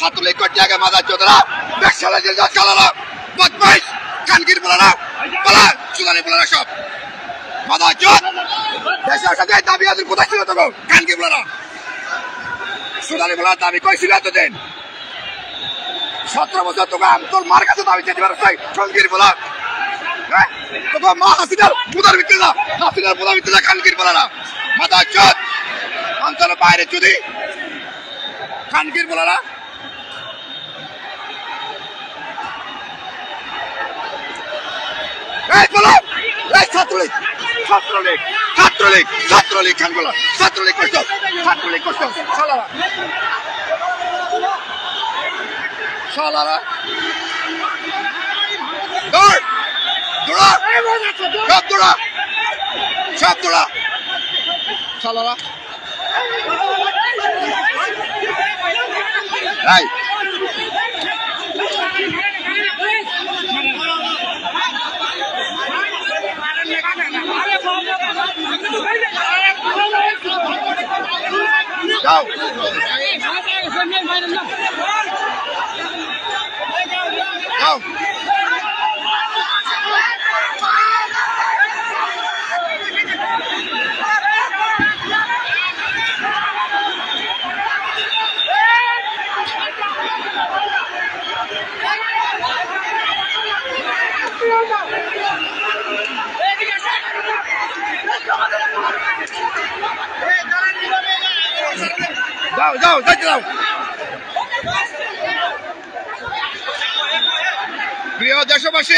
ছাত্রলীগ করতে আগে mother চোদরা ব্যবসালা jail চালালা বদমাইশ কানকির বলারা পালা সুদানি বলারা সব মাদার চোদ দেশের সাথে দাবি আদের কোথায় ছিল তখন কানকির বলারা সুদানি বলার দাবি কইছিল এতদিন 17 বছর তোকে তোর মার কাছে দাবি চাইতে পারো কানকির বলা তোকে মা হাসিনার মুদার ভিতরে যা হাসিনার মুদার ভিতরে যা কানকির বলারা মাদার চোদ অঞ্চলের বাইরে যদি কানকির বলারা এই বলো এই ছাত্রলীগ ছাত্রলীগ ছাত্রলীগ ছাত্রলীগ খান বলো ছাত্রলীগ করছো শালারা শালারা দৌড় দৌড়া সব দৌড়া সব দৌড়া শালারা এই যাও যাও যাও যাও যাইতে যাও প্রিয় দেশবাসী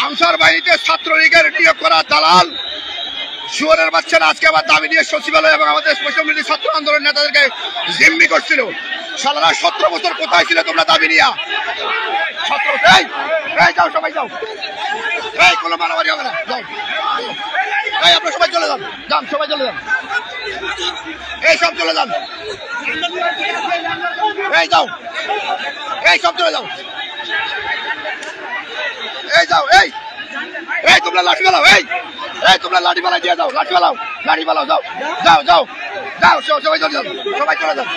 আনসার বাহিনীতে ছাত্রলীগের নিয়োগ করা দালাল শুয়োরের বাচ্চারা আজকে আবার দাবি নিয়ে সচিবালয় এবং আমাদের স্পেশাল ছাত্র আন্দোলন নেতাদেরকে জিম্মি করছিল সালারা 17 বছর কোথায় ছিল তোমরা দাবি নিয়ে 17 এই যাও সবাই যাও এই কোনো মারামারি হবে না যাও এই আপনারা সবাই চলে যান যান সবাই চলে যান এই সব চলে যান এই যাও এই সব চলে যাও এই যাও এই এই তোমরা লাঠি ফেলাও এই তোমরা লাঠি ফেলাই দিয়ে যাও লাঠি ফেলাও লাঠি ফেলাও যাও যাও যাও যাও সবাই চলে যান সবাই চলে যান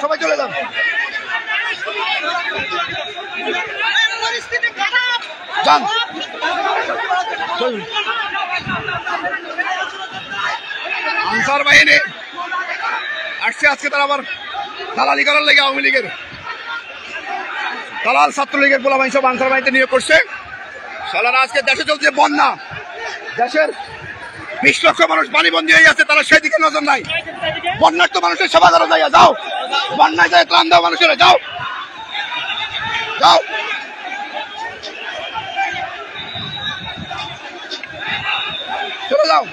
সবাই চলে যান যান আনসার বাহিনী আসছে আজকে তারা আবার দালালি করার লেগে আওয়ামী লীগের দালাল ছাত্রলীগের গোলাবাহিনী সব আনসার বাহিনীতে নিয়োগ করছে সালারা আজকে দেশে চলছে বন্যা দেশের 20 লক্ষ মানুষ পানিবন্দী হয়ে যাচ্ছে তারা সেদিকে নজর নাই বন্যার্থ মানুষের সেবা করা যায় যাও বন্যায় যায় ত্রাণ দাও মানুষেরা যাও যাও চলে যাও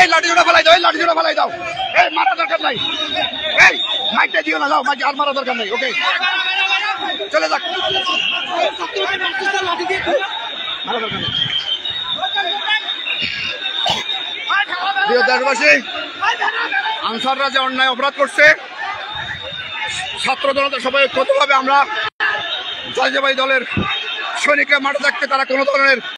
এই লাঠি জোড়া ফেলাই দাও এই লাঠি জোড়া ফেলাই দাও এই মারা দরকার নাই এই মাইকটা দিও না যাও মাইক আর মারা দরকার নাই ওকে চলে যাক মারা দরকার নেই প্রিয় দেশবাসী আনসাররা যে অন্যায় অপরাধ করছে ছাত্র জনতা সবাই ঐক্যবদ্ধভাবে আমরা জাতীয়তাবাদী দলের সৈনিকরা মাঠে থাকতে তারা কোনো ধরনের